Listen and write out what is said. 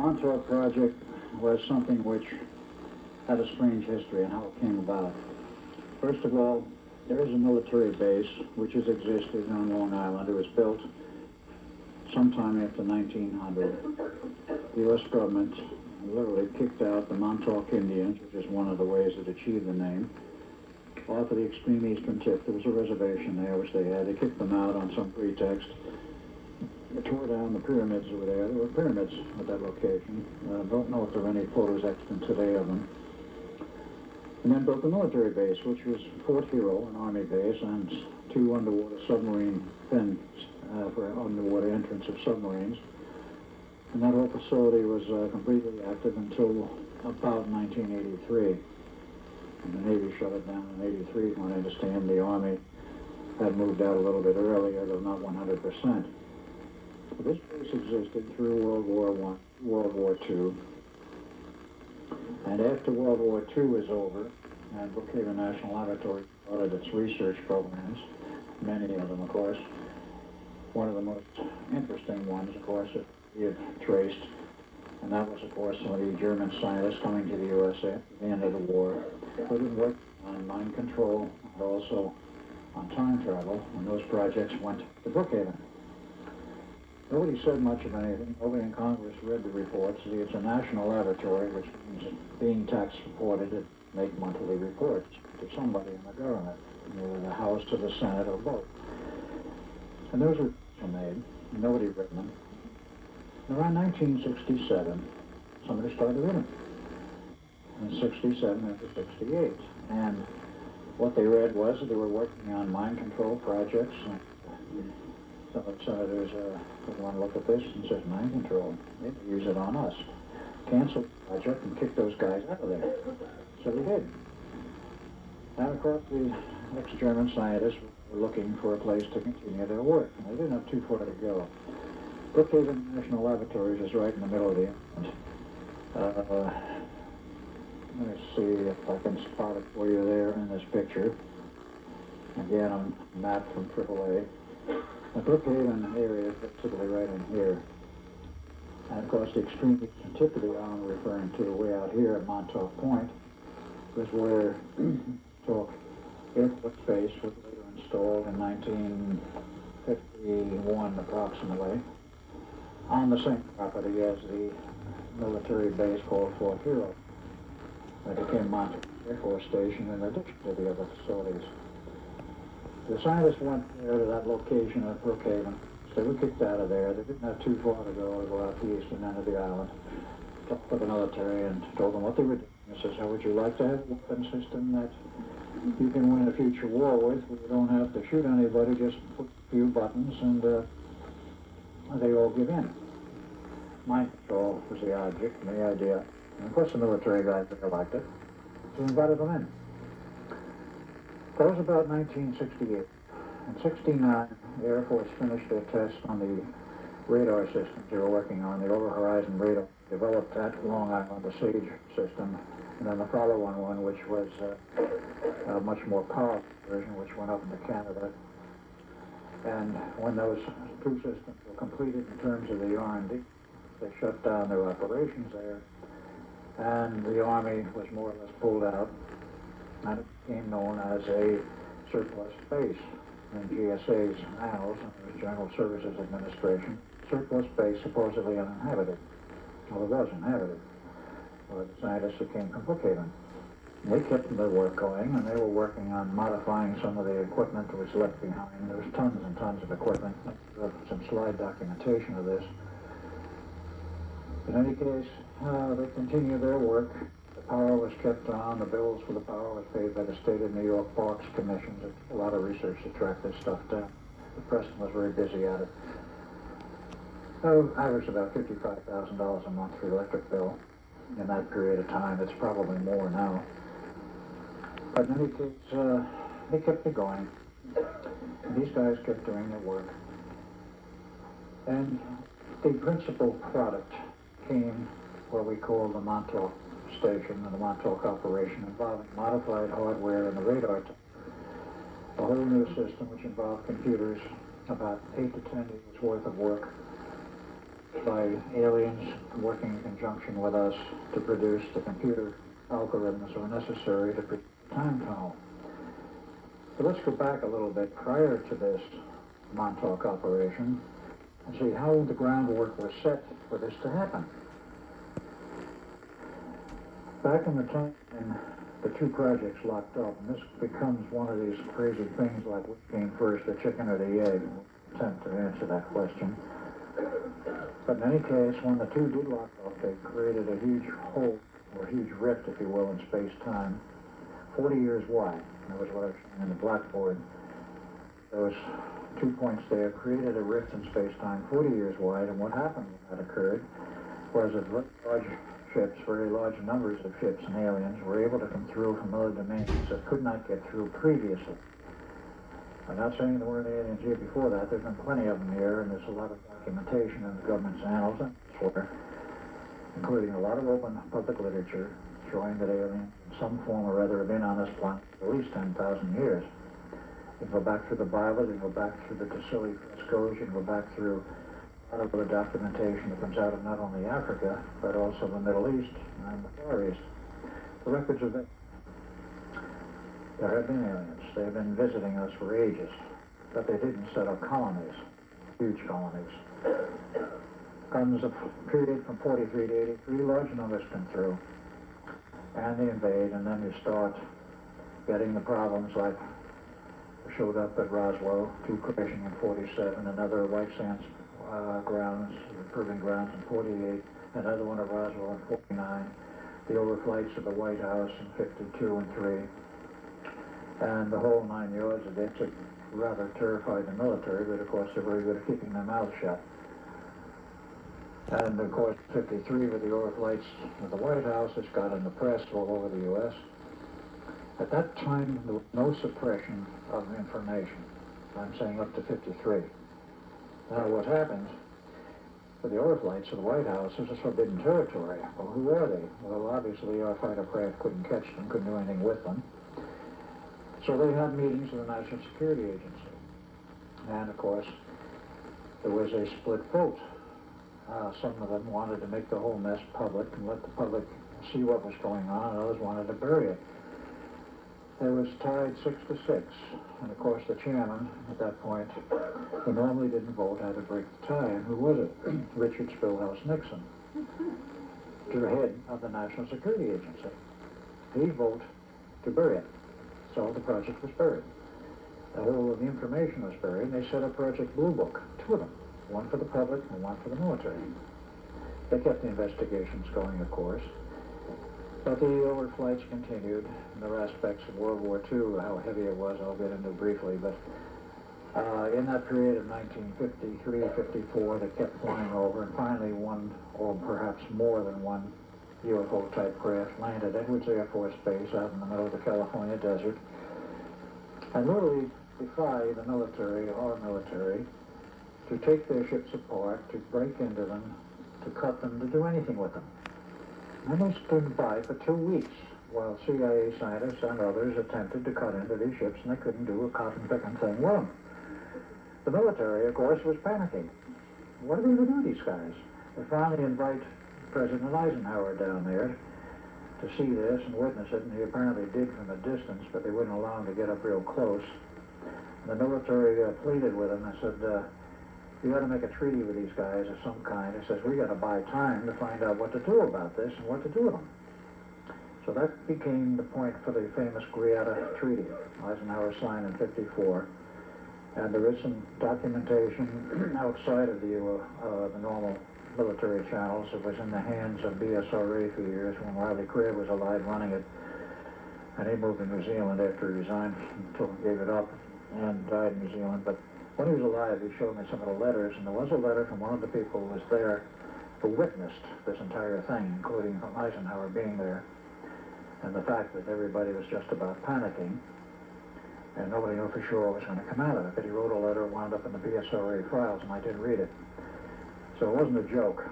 Montauk project was something which had a strange history and how it came about. First of all, there is a military base which has existed on Long Island. It was built sometime after 1900. The U.S. government literally kicked out the Montauk Indians, which is one of the ways it achieved the name, off of the extreme eastern tip. There was a reservation there which they had. They kicked them out on some pretext. They tore down the pyramids over there. There were pyramids at that location. Don't know if there are any photos extant today of them. And then built a military base, which was Fort Hero, an army base, and 2 underwater submarine fins for underwater entrance of submarines. And that whole facility was completely active until about 1983. And the Navy shut it down in 83. When I understand the Army had moved out a little bit earlier, though not 100%. This base existed through World War I, World War II. And after World War II was over, and Brookhaven National Laboratory started its research programs, many of them, of course. One of the most interesting ones, of course, that we have traced, and that was, of course, some of the German scientists coming to the USA at the end of the war, who had worked on mind control and also on time travel, and those projects went to Brookhaven. Nobody said much of anything. Nobody in Congress read the reports. See, it's a national laboratory, which means being tax supported, it make monthly reports to somebody in the government, either the House or the Senate or both. And those reports were made. Nobody read them. And around 1967, somebody started reading them. In 67 into 68. And what they read was that they were working on mind control projects. Some of the senators would want to look at this and said, mind control, they could use it on us. Cancel the project and kick those guys out of there. So they did. And of course, the ex-German scientists were looking for a place to continue their work, and they didn't have too far to go. Brookhaven National Laboratories is right in the middle of the island. Let me see if I can spot it for you there in this picture. Again, on a map from AAA. The Brookhaven area is basically right in here. And of course, the extreme eastern tip of the island we're referring to, way out here at Montauk Point, was where Montauk Air Force Base was later installed in 1951 approximately, on the same property as the military base called Fort Hero. It became Montauk Air Force Station in addition to the other facilities. The scientists went there to that location at Brookhaven. They were kicked out of there. They didn't have too far to go out the eastern end of the island. Talked with the military and told them what they were doing. He says, how would you like to have a weapon system that you can win a future war with, where you don't have to shoot anybody, just put a few buttons and they all give in. Mind control was the object and the idea. And of course the military guys that liked it, so invited them in. That was about 1968. In 69, the Air Force finished their tests on the radar systems they were working on, the over-horizon radar. Developed at Long Island, the SAGE system, and then the follow-on one, which was a much more powerful version, which went up into Canada. And when those 2 systems were completed in terms of the R&D, they shut down their operations there, and the Army was more or less pulled out, and it became known as a surplus base in GSA's annals, and it was General Services Administration. Surplus base supposedly uninhabited. Well, it was inhabited. Well, the scientists that came from Brookhaven. They kept their work going, and they were working on modifying some of the equipment that was left behind. There was tons and tons of equipment. Some slide documentation of this. In any case, they continued their work. The power was kept on. The bills for the power was paid by the state of New York Parks Commission. There's a lot of research to track this stuff down. Preston was very busy at it. Averaged about $55,000 a month for the electric bill in that period of time. It's probably more now. But in any case, they kept it going. And these guys kept doing their work. And the principal product came what we call the Montauk Station and the Montauk operation, involving modified hardware and the radar. A whole new system which involved computers, about 8 to 10 years worth of work, by aliens working in conjunction with us to produce the computer algorithms that were necessary to produce the time tunnel. So let's go back a little bit prior to this Montauk operation and see how the groundwork was set for this to happen. Back in the time the two projects locked up, and this becomes one of these crazy things like what came first, the chicken or the egg. We'll attempt to answer that question. But in any case, when the two did lock up, they created a huge hole, or a huge rift, if you will, in space-time, 40 years wide. That was what I was showing on the blackboard. Those 2 points there created a rift in space-time 40 years wide, and what happened when that occurred was that very large ships, very large numbers of ships and aliens were able to come through from other domains that could not get through previously. I'm not saying there weren't aliens here before that. There's been plenty of them here, and there's a lot of documentation in the government's annals and elsewhere, including a lot of open public literature showing that aliens in some form or other have been on this planet for at least 10,000 years. You can go back through the Bible, you can go back through the Tassili frescoes, you can go back through a lot of the documentation that comes out of not only Africa, but also the Middle East and the Far East. The records of it. There have been aliens. They've been visiting us for ages, but they didn't set up colonies, huge colonies. Comes a period from 43 to 83, large numbers come through, and they invade, and then you start getting the problems like showed up at Roswell, two crashing in 47, another white sands grounds, proving grounds in 48, another one at Roswell in 49, the overflights of the White House in 52 and 3, and the whole 9 yards of it. It rather terrified the military, but of course they're very good at keeping their mouths shut. And of course 53 with the overflights of the White House, it's got in the press all over the U.S. At that time, there was no suppression of information. I'm saying up to 53. Now what happens with the overflights of the White House is a forbidden territory. Well, who are they? Well, obviously our fighter craft couldn't catch them, couldn't do anything with them. So they had meetings with the National Security Agency. And of course, there was a split vote. Some of them wanted to make the whole mess public and let the public see what was going on, and others wanted to bury it. It was tied 6-6, and of course the chairman at that point, who normally didn't vote, had to break the tie. And who was it? Richard Spillhouse Nixon, the head of the National Security Agency. He voted to bury it, so the project was buried. The whole of the information was buried, and they set up Project Blue Book, two of them, one for the public and one for the military. They kept the investigations going, of course. But the overflights continued, and there were aspects of World War II, how heavy it was, I'll get into briefly, but in that period of 1953-54, they kept flying over, and finally one, or perhaps more than one, UFO-type craft landed at Edwards Air Force Base out in the middle of the California desert, and literally defied the military, our military, to take their ships apart, to break into them, to cut them, to do anything with them. And they stood by for 2 weeks while CIA scientists and others attempted to cut into these ships, and they couldn't do a cotton-picking thing with them. The military, of course, was panicking. What are they going to do, these guys? They finally invite President Eisenhower down there to see this and witness it, and he apparently did from a distance, but they wouldn't allow him to get up real close. And the military pleaded with him and said, you got to make a treaty with these guys of some kind. He says, we got to buy time to find out what to do about this and what to do with them. So that became the point for the famous Greada Treaty. Eisenhower signed in 54. And there is some documentation outside of the normal military channels. It was in the hands of BSRA for years when Riley Craig was alive running it. And he moved to New Zealand after he resigned until he gave it up and died in New Zealand. But when he was alive, he showed me some of the letters, and there was a letter from one of the people who was there who witnessed this entire thing, including from Eisenhower being there, and the fact that everybody was just about panicking, and nobody knew for sure what was going to come out of it. But he wrote a letter, wound up in the BSRA files, and I did read it. So it wasn't a joke.